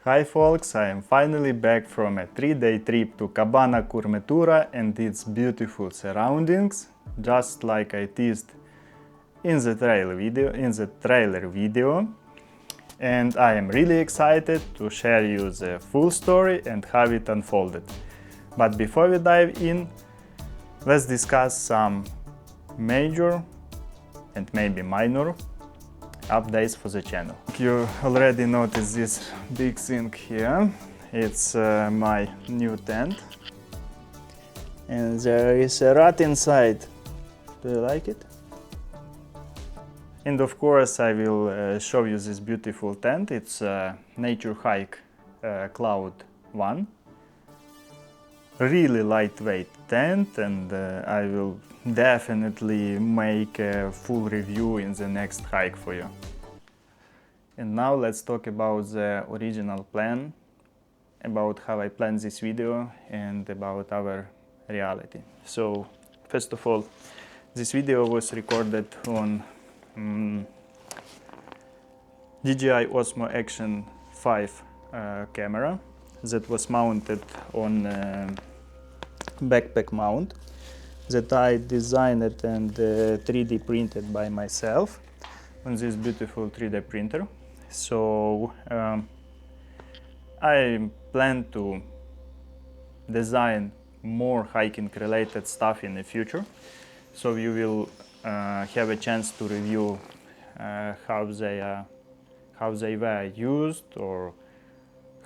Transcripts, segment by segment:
Hi folks, I am finally back from a 3-day trip to Saua Crepaturii and its beautiful surroundings, just like I teased in the trailer video. And I am really excited to share you the full story and how it unfolded. But before we dive in, let's discuss some major and maybe minor updates for the channel. You already noticed this big thing here. It's my new tent. And there is a rat inside. Do you like it? And of course I will show you this beautiful tent. It's a Nature Hike Cloud 1. Really lightweight tent, and I will definitely make a full review in the next hike for you. And now let's talk about the original plan, about how I planned this video and about our reality. So first of all, this video was recorded on DJI Osmo Action 5 camera that was mounted on backpack mount that I designed and 3D printed by myself on this beautiful 3D printer. So I plan to design more hiking related stuff in the future, so you will have a chance to review how they were used, or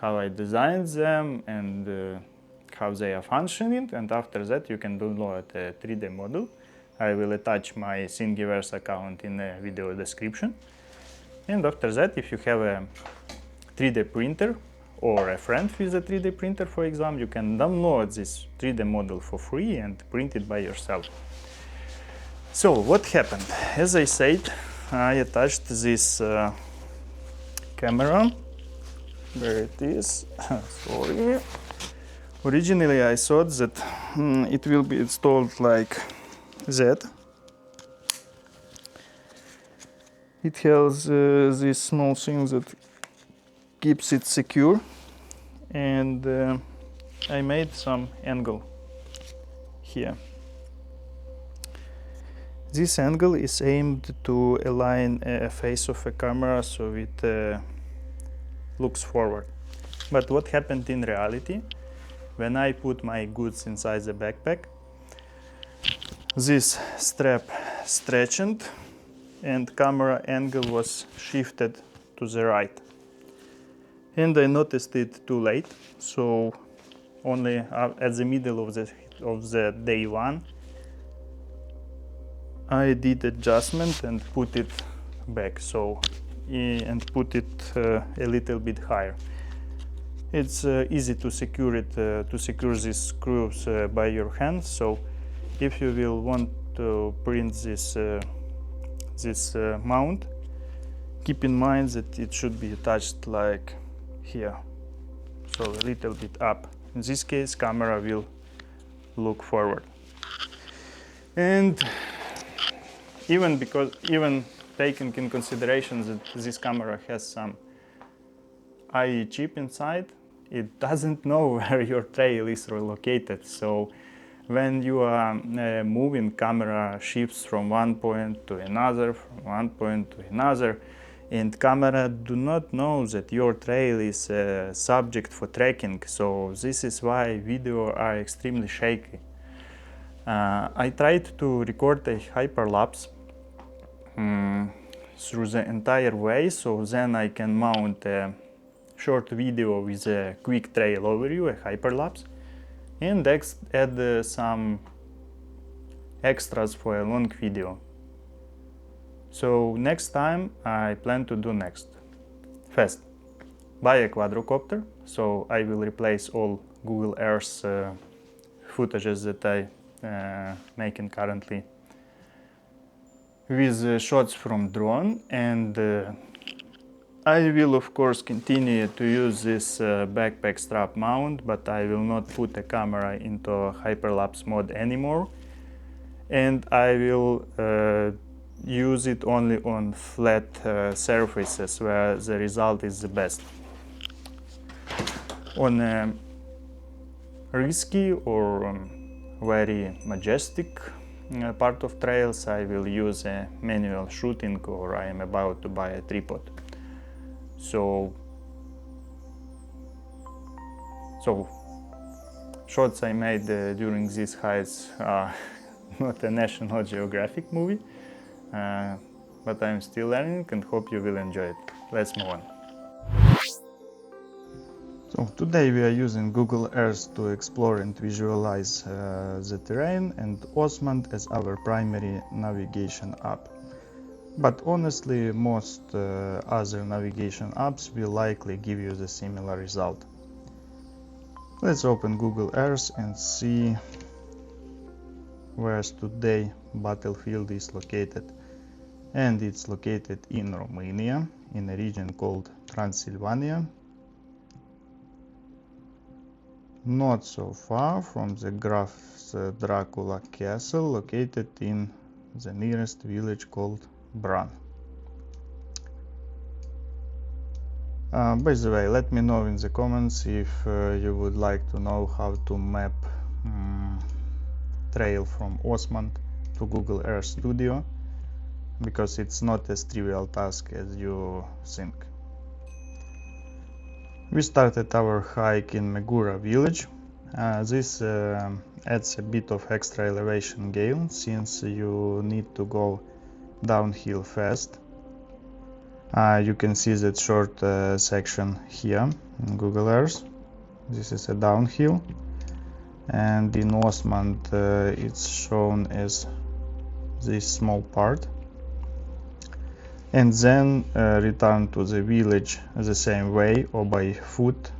how I designed them, and how they are functioning. And after that you can download a 3D model. I will attach my Thingiverse account in the video description. And after that, if you have a 3D printer or a friend with a 3D printer, for example, you can download this 3D model for free and print it by yourself. So what happened? As I said, I attached this camera. There it is. Sorry. Originally I thought that it will be installed like that. It has this small thing that keeps it secure, and I made some angle here. This angle is aimed to align a face of a camera so it looks forward. But what happened in reality? When I put my goods inside the backpack, this strap stretched and camera angle was shifted to the right. And I noticed it too late, so only at the middle of the day one, I did adjustment and put it back, and put it a little bit higher. It's easy to secure it, to secure these screws by your hand. So if you will want to print this mount, keep in mind that it should be attached like here, so a little bit up. In this case, camera will look forward. And even taking in consideration that this camera has some IE chip inside, it doesn't know where your trail is located. So when you are moving, camera shifts from one point to another, and camera do not know that your trail is subject for tracking. So this is why video are extremely shaky. I tried to record a hyperlapse through the entire way, so then I can mount a short video with a quick trail overview, a hyperlapse, and add some extras for a long video. So next time I plan to do next. First, buy a quadrocopter, so I will replace all Google Earth footages that I making currently with shots from drone, and I will of course continue to use this backpack strap mount, but I will not put a camera into hyperlapse mode anymore, and I will use it only on flat surfaces where the result is the best. On a risky or very majestic part of trails, I will use a manual shooting, or I am about to buy a tripod. So shots I made during these hikes are not a National Geographic movie, but I'm still learning and hope you will enjoy it. Let's move on. So today we are using Google Earth to explore and visualize the terrain, and Osmand as our primary navigation app. But honestly, most other navigation apps will likely give you the similar result. Let's open Google Earth and see where today battlefield is located. And it's located in Romania, in a region called Transylvania, not so far from the Graf's Dracula castle, located in the nearest village called Bran. By the way, let me know in the comments if you would like to know how to map trail from Osmand to Google Earth Studio, because it's not as trivial task as you think. We started our hike in Megura village. This adds a bit of extra elevation gain, since you need to go downhill fast. You can see that short section here in Google Earth. This is a downhill, and in Osmand it's shown as this small part. And then return to the village the same way, or by foot,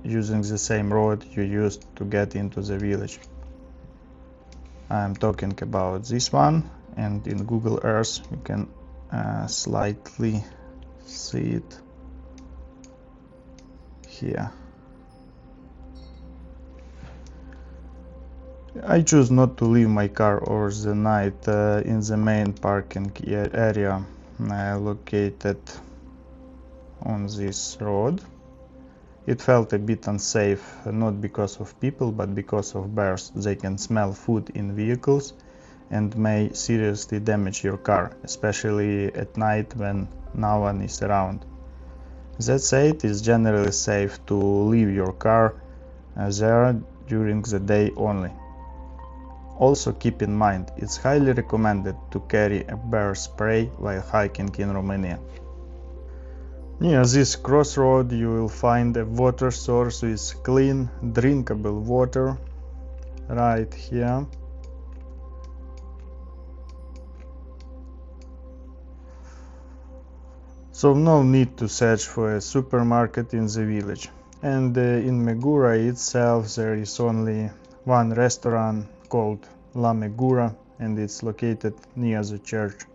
using the same road you used to get into the village. I'm talking about this one, and in Google Earth you can slightly see it here. I choose not to leave my car over the night in the main parking area located on this road. It felt a bit unsafe, not because of people, but because of bears. They can smell food in vehicles and may seriously damage your car, especially at night when no one is around. That said, it's generally safe to leave your car there during the day only. Also keep in mind, it's highly recommended to carry a bear spray while hiking in Romania. Near this crossroad you will find a water source with clean, drinkable water right here. So no need to search for a supermarket in the village. And in Megura itself there is only one restaurant called La Megura, and it's located near the church.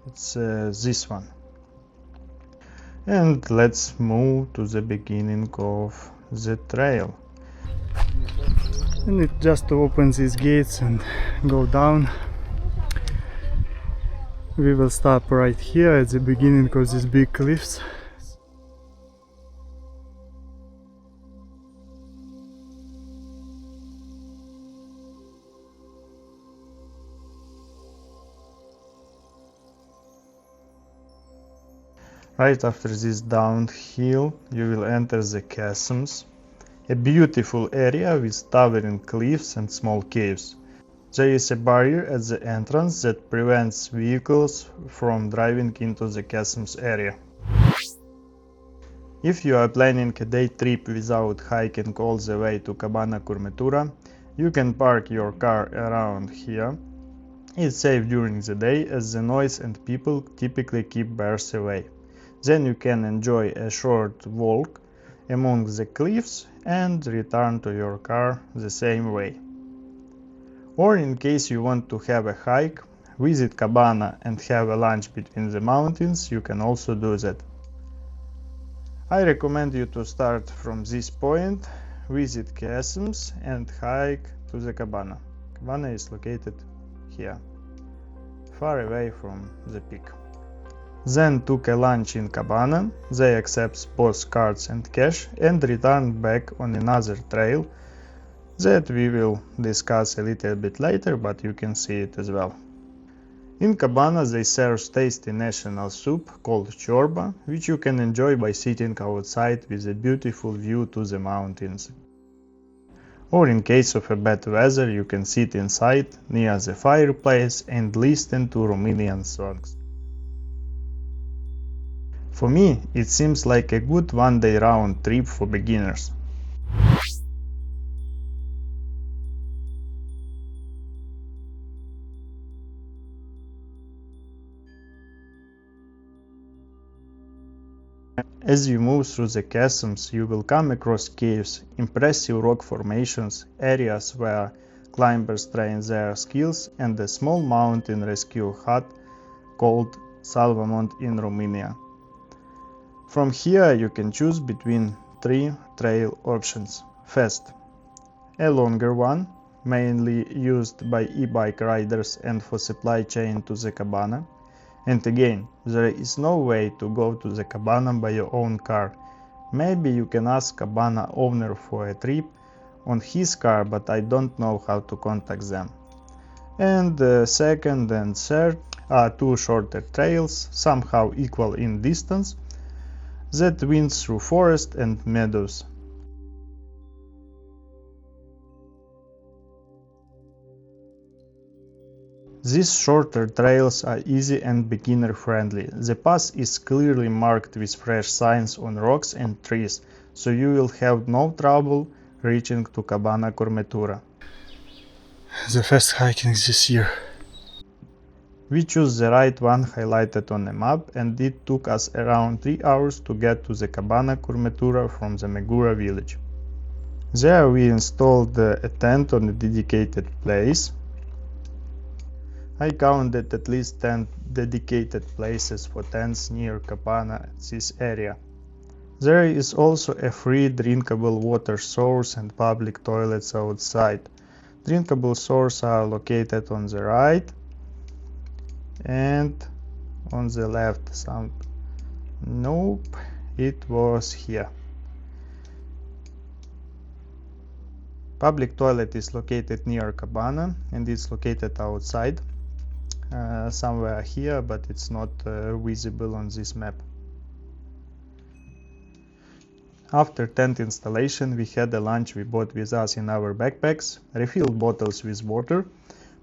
It's this one. And let's move to the beginning of the trail. And it just opens these gates and go down. We will stop right here at the beginning of these big cliffs. Right after this downhill you will enter the chasms, a beautiful area with towering cliffs and small caves. There is a barrier at the entrance that prevents vehicles from driving into the chasms area. If you are planning a day trip without hiking all the way to Cabana Curmetura, you can park your car around here. It's safe during the day, as the noise and people typically keep bears away. Then you can enjoy a short walk among the cliffs and return to your car the same way. Or in case you want to have a hike, visit Cabana and have a lunch between the mountains, you can also do that. I recommend you to start from this point, visit chasms and hike to the Cabana. Cabana is located here, far away from the peak. Then took a lunch in Cabana. They accept both cards and cash and returned back on another trail that we will discuss a little bit later, but you can see it as well. In Cabana they serve tasty national soup called chorba, which you can enjoy by sitting outside with a beautiful view to the mountains. Or in case of a bad weather, you can sit inside near the fireplace and listen to Romanian songs. For me, it seems like a good one-day round trip for beginners. As you move through the chasms, you will come across caves, impressive rock formations, areas where climbers train their skills, and a small mountain rescue hut called Salvamont in Romania. From here you can choose between 3 trail options. First, a longer one, mainly used by e-bike riders and for supply chain to the Cabana. And again, there is no way to go to the Cabana by your own car. Maybe you can ask Cabana owner for a trip on his car, but I don't know how to contact them. And second and third are 2 shorter trails, somehow equal in distance, that winds through forest and meadows. These shorter trails are easy and beginner friendly. The path is clearly marked with fresh signs on rocks and trees, so you will have no trouble reaching to Cabana Curmetura. The first hiking this year. We chose the right one highlighted on the map, and it took us around 3 hours to get to the Cabana Curmetura from the Megura village. There we installed a tent on a dedicated place. I counted at least 10 dedicated places for tents near Cabana at this area. There is also a free drinkable water source and public toilets outside. Drinkable sources are located on the right and on the left. Nope, it was here. Public toilet is located near Cabana and it's located outside somewhere here, but it's not visible on this map. After tent installation, we had a lunch we bought with us in our backpacks, refilled bottles with water,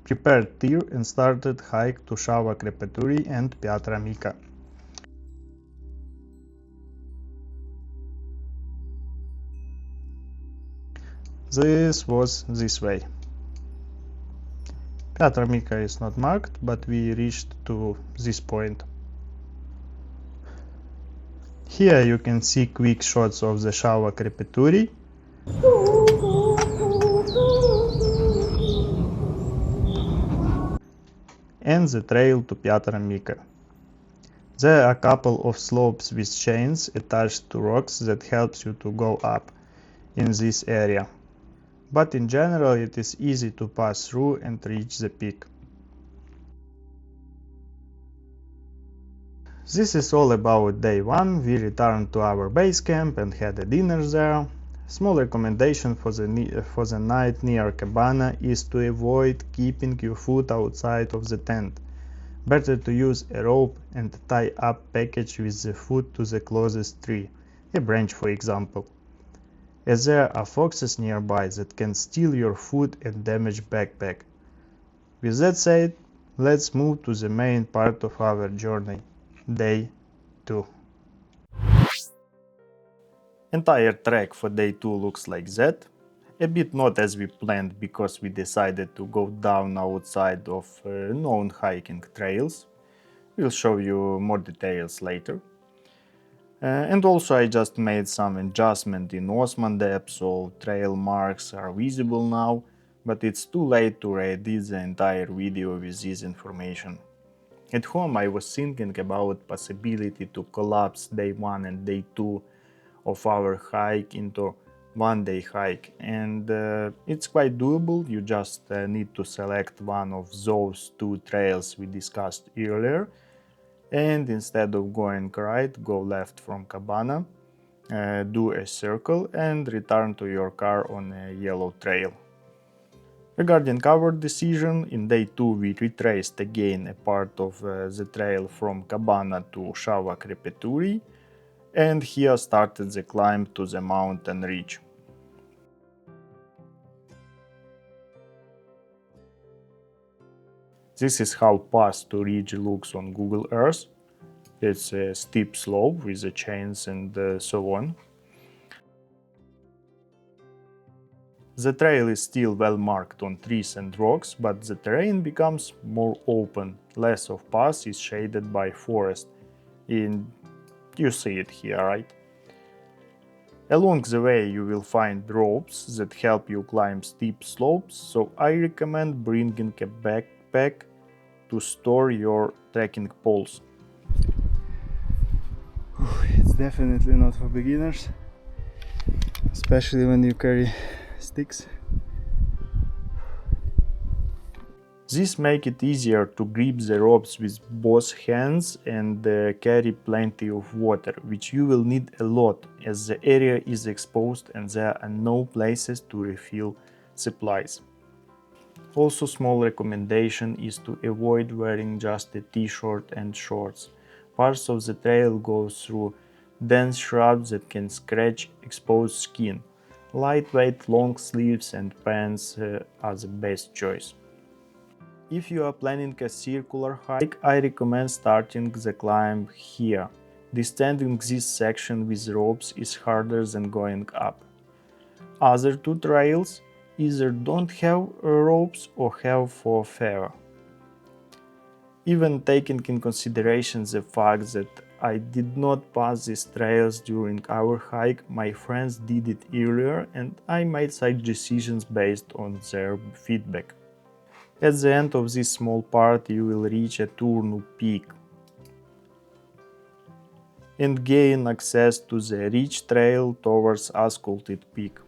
prepared tea and started hike to Saua Crepaturii and Piatra Mică. This was this way. Piatra Mică is not marked, but we reached to this point. Here you can see quick shots of the Saua Crepaturii. And the trail to Piatra Mică. There are a couple of slopes with chains attached to rocks that helps you to go up in this area. But in general it is easy to pass through and reach the peak. This is all about day 1. We returned to our base camp and had a dinner there. Small recommendation for the night near Cabana is to avoid keeping your food outside of the tent. Better to use a rope and tie up package with the food to the closest tree, a branch for example, as there are foxes nearby that can steal your food and damage backpack. With that said, let's move to the main part of our journey, day 2. Entire trek for day 2 looks like that. A bit not as we planned because we decided to go down outside of known hiking trails. We'll show you more details later. And also I just made some adjustment in Osman depth, so trail marks are visible now, but it's too late to edit the entire video with this information. At home I was thinking about possibility to collapse day 1 and day 2 of our hike into one-day hike, and it's quite doable. You just need to select one of those 2 trails we discussed earlier and instead of going right, go left from Cabana, do a circle and return to your car on a yellow trail. Regarding our decision, in day 2 we retraced again a part of the trail from Cabana to Saua Crepaturii, and here started the climb to the mountain ridge. This is how path to ridge looks on Google Earth. It's a steep slope with the chains and so on. The trail is still well marked on trees and rocks, but the terrain becomes more open, less of path is shaded by forest. You see it here, right? Along the way you will find ropes that help you climb steep slopes, so I recommend bringing a backpack to store your trekking poles. It's definitely not for beginners, especially when you carry sticks. This makes it easier to grip the ropes with both hands and carry plenty of water, which you will need a lot as the area is exposed and there are no places to refill supplies. Also, small recommendation is to avoid wearing just a t-shirt and shorts. Parts of the trail go through dense shrubs that can scratch exposed skin. Lightweight long sleeves and pants are the best choice. If you are planning a circular hike, I recommend starting the climb here. Descending this section with ropes is harder than going up. Other two trails either don't have ropes or have for favor. Even taking in consideration the fact that I did not pass these trails during our hike, my friends did it earlier and I made such decisions based on their feedback. At the end of this small part you will reach a Turnu peak and gain access to the ridge trail towards Asculted Peak,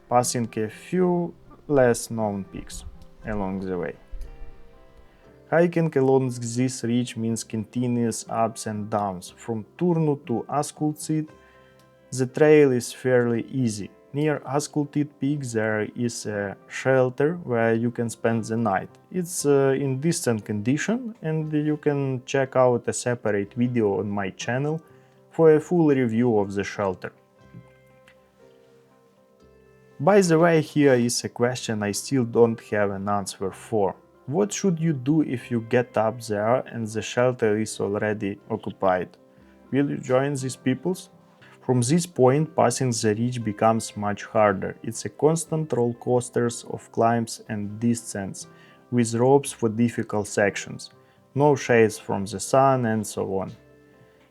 passing a few less known peaks along the way. Hiking along this ridge means continuous ups and downs. From Turnu to Asculted, the trail is fairly easy. Near Asculted Peak there is a shelter where you can spend the night. It's in decent condition and you can check out a separate video on my channel for a full review of the shelter. By the way, here is a question I still don't have an answer for. What should you do if you get up there and the shelter is already occupied? Will you join these peoples? From this point, passing the ridge becomes much harder. It's a constant roller coaster of climbs and descents, with ropes for difficult sections, no shades from the sun and so on.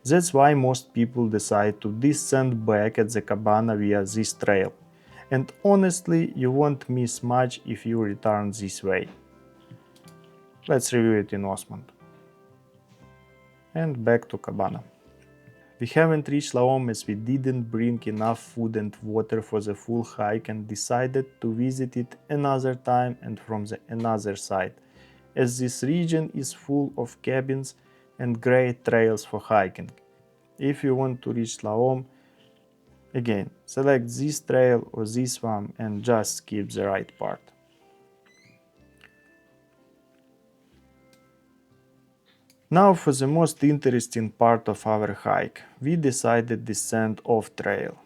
That's why most people decide to descend back at the Cabana via this trail. And honestly, you won't miss much if you return this way. Let's review it in Osmond. And back to Cabana. We haven't reached Laom as we didn't bring enough food and water for the full hike and decided to visit it another time and from the another side, as this region is full of cabins and great trails for hiking. If you want to reach Laom, again, select this trail or this one and just skip the right part. Now for the most interesting part of our hike, we decided descend off trail.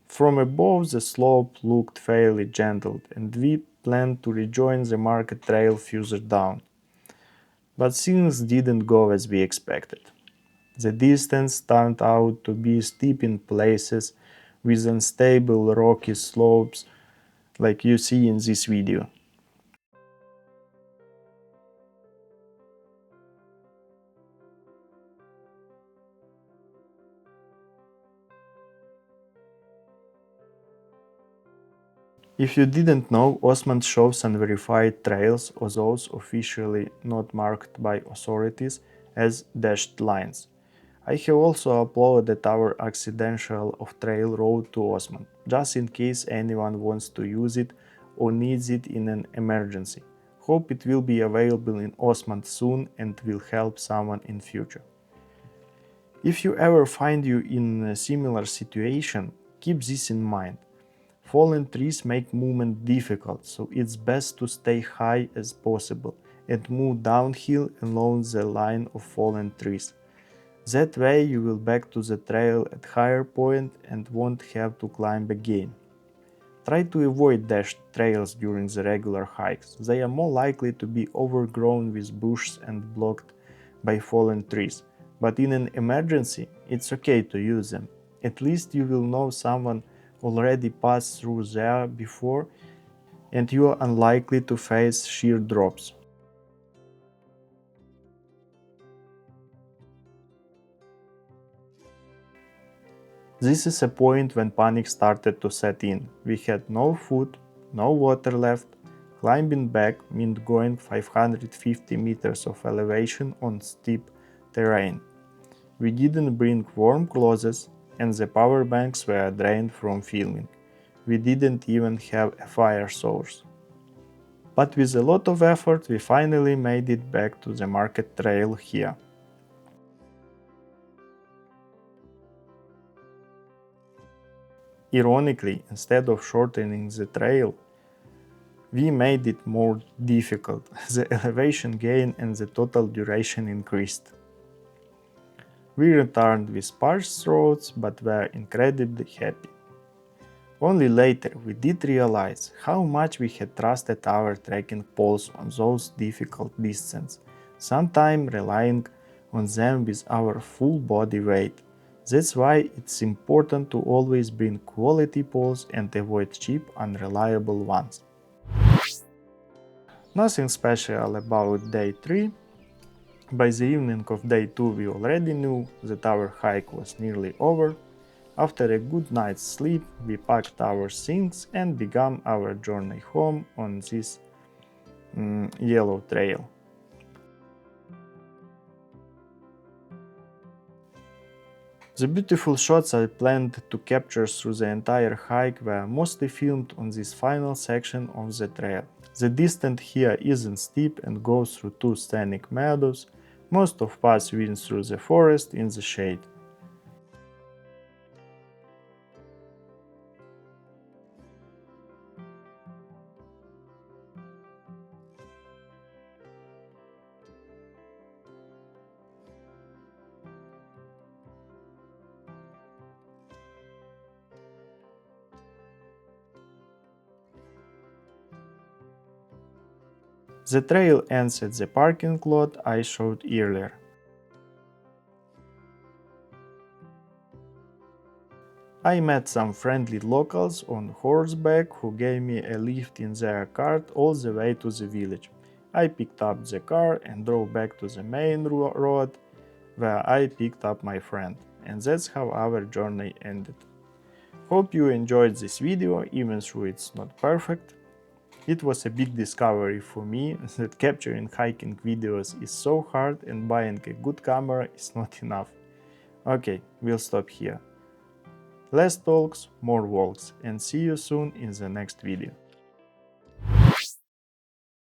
From above the slope looked fairly gentle and we planned to rejoin the market trail further down. But things didn't go as we expected. The distance turned out to be steep in places with unstable rocky slopes like you see in this video. If you didn't know, Osmond shows unverified trails or those officially not marked by authorities as dashed lines. I have also uploaded our accidental off-trail road to Osman, just in case anyone wants to use it or needs it in an emergency. Hope it will be available in Osman soon and will help someone in future. If you ever find you in a similar situation, keep this in mind. Fallen trees make movement difficult, so it's best to stay high as possible and move downhill along the line of fallen trees. That way you will back to the trail at higher point and won't have to climb again. Try to avoid dashed trails during the regular hikes. They are more likely to be overgrown with bushes and blocked by fallen trees. But in an emergency, it's okay to use them. At least you will know someone already passed through there before and you are unlikely to face sheer drops. This is a point when panic started to set in. We had no food, no water left. Climbing back meant going 550 meters of elevation on steep terrain. We didn't bring warm clothes and the power banks were drained from filming. We didn't even have a fire source. But with a lot of effort we finally made it back to the market trail here. Ironically, instead of shortening the trail, we made it more difficult. The elevation gain and the total duration increased. We returned with sparse roads but were incredibly happy. Only later we did realize how much we had trusted our trekking poles on those difficult descents, sometimes relying on them with our full body weight. That's why it's important to always bring quality poles and avoid cheap, unreliable ones. Nothing special about day 3. By the evening of day 2 we already knew that our hike was nearly over. After a good night's sleep, we packed our things and began our journey home on this yellow trail. The beautiful shots I planned to capture through the entire hike were mostly filmed on this final section of the trail. The descent here isn't steep and goes through 2 scenic meadows. Most of us went through the forest in the shade. The trail ends at the parking lot I showed earlier. I met some friendly locals on horseback who gave me a lift in their cart all the way to the village. I picked up the car and drove back to the main road where I picked up my friend, and that's how our journey ended. Hope you enjoyed this video, even though it's not perfect. It was a big discovery for me that capturing hiking videos is so hard and buying a good camera is not enough. Okay, we'll stop here. Less talks, more walks, and see you soon in the next video.